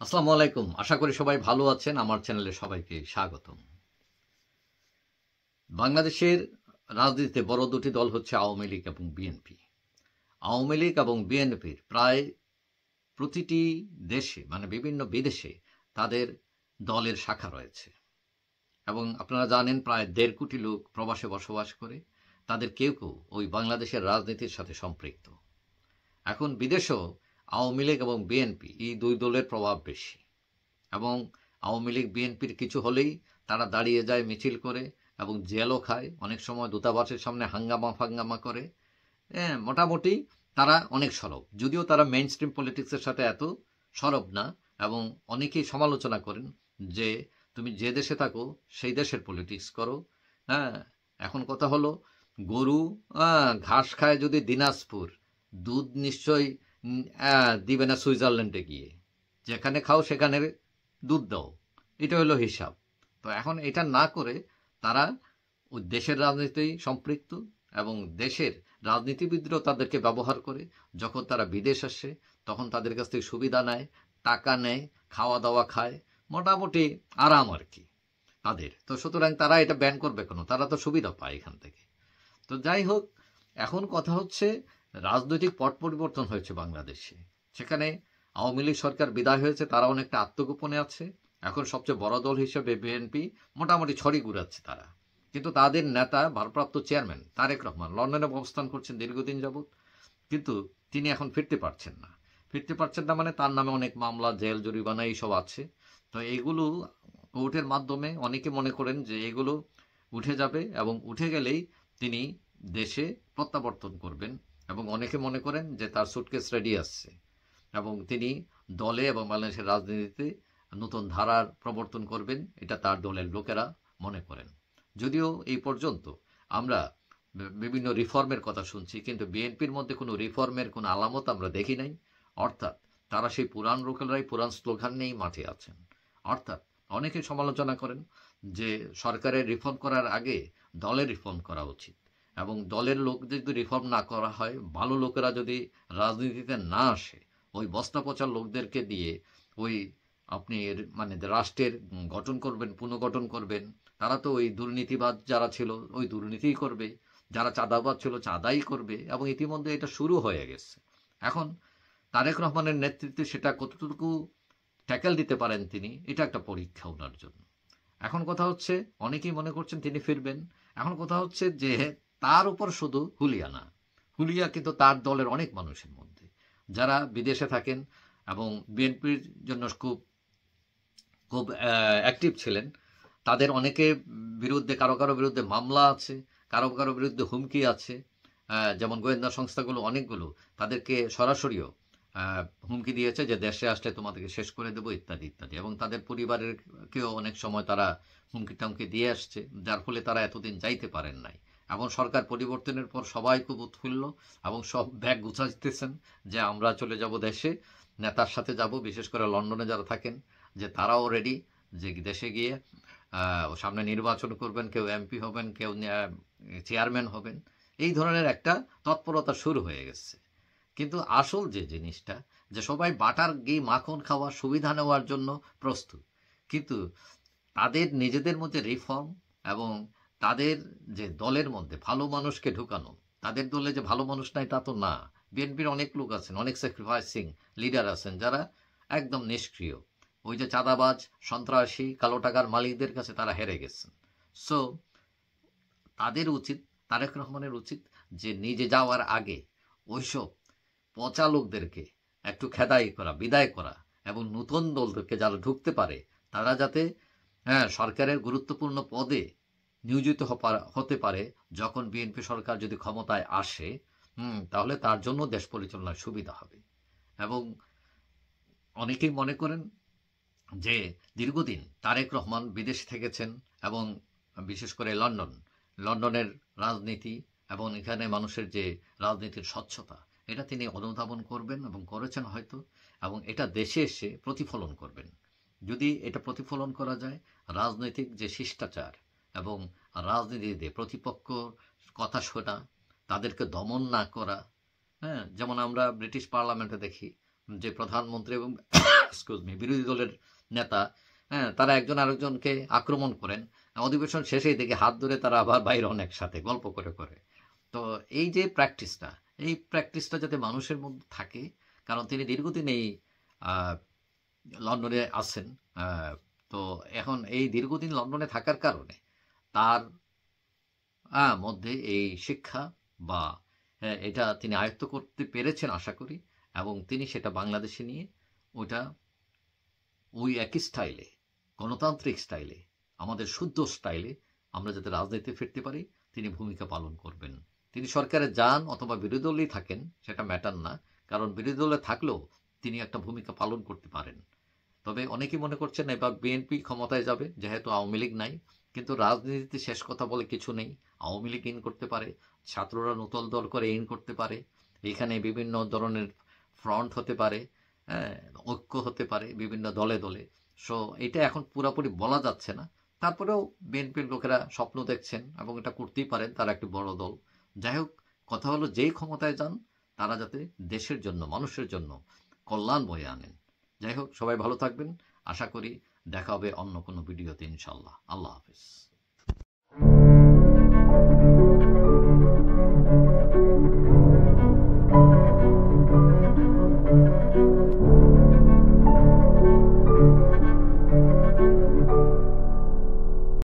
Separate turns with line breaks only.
আসসালামু আলাইকুম। আশা করি সবাই ভালো আছেন। আমার চ্যানেলে সবাইকে স্বাগতম। বাংলাদেশের রাজনীতিতে বড় দুটি দল হচ্ছে আওয়ামী লীগ এবং বিএনপি। আওয়ামী লীগ এবং বিএনপির প্রায় প্রতিটি দেশে মানে বিভিন্ন বিদেশে তাদের দলের শাখা রয়েছে এবং আপনারা জানেন প্রায় ১.৫ কোটি লোক প্রবাসে বসবাস করে। তাদের কেউ কেউ ওই বাংলাদেশের রাজনীতির সাথে সম্পৃক্ত। এখন বিদেশেও আওয়ামী লীগ এবং বিএনপি এই দুই দলের প্রভাব বেশি এবং আওয়ামী লীগ বিএনপির কিছু হলেই তারা দাঁড়িয়ে যায় মিছিল করে এবং জেলও খায়, অনেক সময় দূতাবাসের সামনে হাঙ্গামা ফাঙ্গামা করে। মোটামুটি তারা অনেক সরব, যদিও তারা মেইন স্ট্রিম পলিটিক্সের সাথে এত সরব না। এবং অনেকেই সমালোচনা করেন যে তুমি যে দেশে থাকো সেই দেশের পলিটিক্স করো। হ্যাঁ, এখন কথা হলো গরু ঘাস খায় যদি দিনাজপুর, দুধ নিশ্চয়ই দিবে না সুইজারল্যান্ডে গিয়ে। যেখানে খাও সেখানে দুধ দাও, এটা হলো হিসাব। তো এখন এটা না করে তারা ওই দেশের রাজনীতিতেই সম্পৃক্ত এবং দেশের রাজনীতিবিদরাও তাদেরকে ব্যবহার করে। যখন তারা বিদেশ আসে তখন তাদের কাছ থেকে সুবিধা নেয়, টাকা নেয়, খাওয়া দাওয়া খায়, মোটামুটি আরাম আর কি তাদের। তো সুতরাং তারা এটা ব্যান করবে কেন? তারা তো সুবিধা পায় এখান থেকে। তো যাই হোক, এখন কথা হচ্ছে রাজনৈতিক পট পরিবর্তন হয়েছে বাংলাদেশে। সেখানে আওয়ামী লীগ সরকার বিদায় হয়েছে, তারা অনেকটা আত্মগোপনে আছে। এখন সবচেয়ে বড় দল হিসেবে বিএনপি মোটামুটি ছড়ি ঘুরাচ্ছে তারা। কিন্তু তাদের নেতা ভারপ্রাপ্ত চেয়ারম্যান তারেক রহমান লন্ডনে অবস্থান করছেন দীর্ঘদিন যাবৎ, কিন্তু তিনি এখন ফিরতে পারছেন না। ফিরতে পারছেন না মানে তার নামে অনেক মামলা, জেল, জরিমানা এইসব আছে। তো এইগুলো কোর্টের মাধ্যমে অনেকে মনে করেন যে এগুলো উঠে যাবে এবং উঠে গেলেই তিনি দেশে প্রত্যাবর্তন করবেন। এবং অনেকে মনে করেন যে তার সুটকেস রেডি আসছে এবং তিনি দলে এবং বাংলাদেশের রাজনীতিতে নতুন ধারার প্রবর্তন করবেন, এটা তার দলের লোকেরা মনে করেন। যদিও এই পর্যন্ত আমরা বিভিন্ন রিফর্মের কথা শুনছি, কিন্তু বিএনপির মধ্যে কোনো রিফর্মের কোনো আলামত আমরা দেখি নাই। অর্থাৎ তারা সেই পুরান লোকেরাই পুরান স্লোগান নিয়েই মাঠে আছেন। অর্থাৎ অনেকে সমালোচনা করেন যে সরকারের রিফর্ম করার আগে দলের রিফর্ম করা উচিত এবং দলের লোকদের যদি রিফর্ম না করা হয়, ভালো লোকেরা যদি রাজনীতিতে না আসে, ওই বস্তা পচা লোকদেরকে দিয়ে ওই আপনি মানে রাষ্ট্রের গঠন করবেন, পুনর্গঠন করবেন। তারা তো ওই দুর্নীতিবাদ যারা ছিল ওই দুর্নীতিই করবে, যারা চাঁদাবাদ ছিল চাঁদাই করবে, এবং ইতিমধ্যে এটা শুরু হয়ে গেছে। এখন তারেক রহমানের নেতৃত্বে সেটা কতটুকু ট্যাকেল দিতে পারেন তিনি, এটা একটা পরীক্ষা ওনার জন্য। এখন কথা হচ্ছে অনেকেই মনে করছেন তিনি ফিরবেন। এখন কথা হচ্ছে যে তার উপর শুধু হুলিয়া না, হুলিয়া কিন্তু তার দলের অনেক মানুষের মধ্যে যারা বিদেশে থাকেন এবং বিএনপির জন্য খুব খুব অ্যাক্টিভ ছিলেন। তাদের অনেকে বিরুদ্ধে, কারো কারো বিরুদ্ধে মামলা আছে, কারো কারো বিরুদ্ধে হুমকি আছে। যেমন গোয়েন্দা সংস্থাগুলো অনেকগুলো তাদেরকে সরাসরিও হুমকি দিয়েছে যে দেশে আসলে তোমাদেরকে শেষ করে দেবো ইত্যাদি ইত্যাদি। এবং তাদের পরিবারের কেউ অনেক সময় তারা হুমকি টামকি দিয়ে আসছে, যার ফলে তারা এতদিন যাইতে পারেন নাই। এখন সরকার পরিবর্তনের পর সবাই খুব উৎফুল্ল এবং সব ব্যাগ গুছাইতেছেন যে আমরা চলে যাব দেশে, নেতার সাথে যাব। বিশেষ করে লন্ডনে যারা থাকেন যে তারাও রেডি যে দেশে গিয়ে সামনে নির্বাচন করবেন, কেউ এমপি হবেন, কেউ চেয়ারম্যান হবেন। এই ধরনের একটা তৎপরতা শুরু হয়ে গেছে। কিন্তু আসল যে জিনিসটা, যে সবাই বাটার ঘি মাখন খাওয়ার সুবিধা নেওয়ার জন্য প্রস্তুত, কিন্তু তাদের নিজেদের মধ্যে রিফর্ম এবং তাদের যে দলের মধ্যে ভালো মানুষকে ঢুকানো, তাদের দলে যে ভালো মানুষ নাই তা তো না। বিএনপির অনেক লোক আছেন, অনেক স্যাক্রিফাইসিং লিডার আছেন যারা একদম নিষ্ক্রিয়। ওই যে চাঁদাবাজ, সন্ত্রাসী, কালো টাকার মালিকদের কাছে তারা হেরে গেছেন। সো তাদের উচিত, তারেক রহমানের উচিত যে নিজে যাওয়ার আগে ওইসব পচা লোকদেরকে একটু খেদাই করা, বিদায় করা, এবং নতুন দলদেরকে যারা ঢুকতে পারে তারা যাতে সরকারের গুরুত্বপূর্ণ পদে নিয়োজিত হতে পারে যখন বিএনপি সরকার যদি ক্ষমতায় আসে। তাহলে তার জন্য দেশ পরিচালনার সুবিধা হবে। এবং অনেকেই মনে করেন যে দীর্ঘদিন তারেক রহমান বিদেশে থেকেছেন এবং বিশেষ করে লন্ডনের রাজনীতি এবং এখানে মানুষের যে রাজনীতির স্বচ্ছতা, এটা তিনি অনুধাবন করবেন এবং করেছেন হয়তো, এবং এটা দেশে এসে প্রতিফলন করবেন। যদি এটা প্রতিফলন করা যায়, রাজনৈতিক যে শিষ্টাচার এবং রাজনীতিতে প্রতিপক্ষ কথা শোনা, তাদেরকে দমন না করা। যেমন আমরা ব্রিটিশ পার্লামেন্টে দেখি যে প্রধানমন্ত্রী এবং বিরোধী দলের নেতা, হ্যাঁ, তারা একজন আরেকজনকে আক্রমণ করেন, অধিবেশন শেষেই দেখে হাত ধরে তারা আবার বাইরে অনেক সাথে গল্প করে করে। তো এই যে প্র্যাকটিসটা যাতে মানুষের মধ্যে থাকে, কারণ তিনি দীর্ঘদিন এই লন্ডনে আছেন, তো এখন এই দীর্ঘদিন লন্ডনে থাকার কারণে তার মধ্যে এই শিক্ষা বা এটা তিনি আয়ত্ত করতে পেরেছেন আশা করি, এবং তিনি সেটা বাংলাদেশে নিয়ে ওই একই স্টাইলে, গণতান্ত্রিক স্টাইলে, আমাদের শুদ্ধ স্টাইলে আমরা যাতে রাজনীতিতে ফিরতে পারি তিনি ভূমিকা পালন করবেন। তিনি সরকারে যান অথবা বিরোধী দলেই থাকেন সেটা ম্যাটার না, কারণ বিরোধী দলে থাকলেও তিনি একটা ভূমিকা পালন করতে পারেন। তবে অনেকেই মনে করছেন এবার বিএনপি ক্ষমতায় যাবে যেহেতু আওয়ামী লীগ নাই, কিন্তু রাজনীতিতে শেষ কথা বলে কিছু নেই। আওয়ামী লীগ ইন করতে পারে, ছাত্ররা নতুন দল করে ইন করতে পারে, এখানে বিভিন্ন ধরনের ফ্রন্ট হতে পারে, ঐক্য হতে পারে বিভিন্ন দলে দলে। সো এটা এখন পুরোপুরি বলা যাচ্ছে না, তারপরেও বিএনপির লোকেরা স্বপ্ন দেখছেন এবং এটা করতেই পারেন, তারা একটি বড় দল। যাই হোক, কথা হলো যেই ক্ষমতায় যান তারা যাতে দেশের জন্য, মানুষের জন্য কল্যাণ বয়ে আনেন। যাই হোক, সবাই ভালো থাকবেন, আশা করি দেখা হবে অন্য কোনো ভিডিওতে ইনশাল্লাহ। আল্লাহ হাফেজ।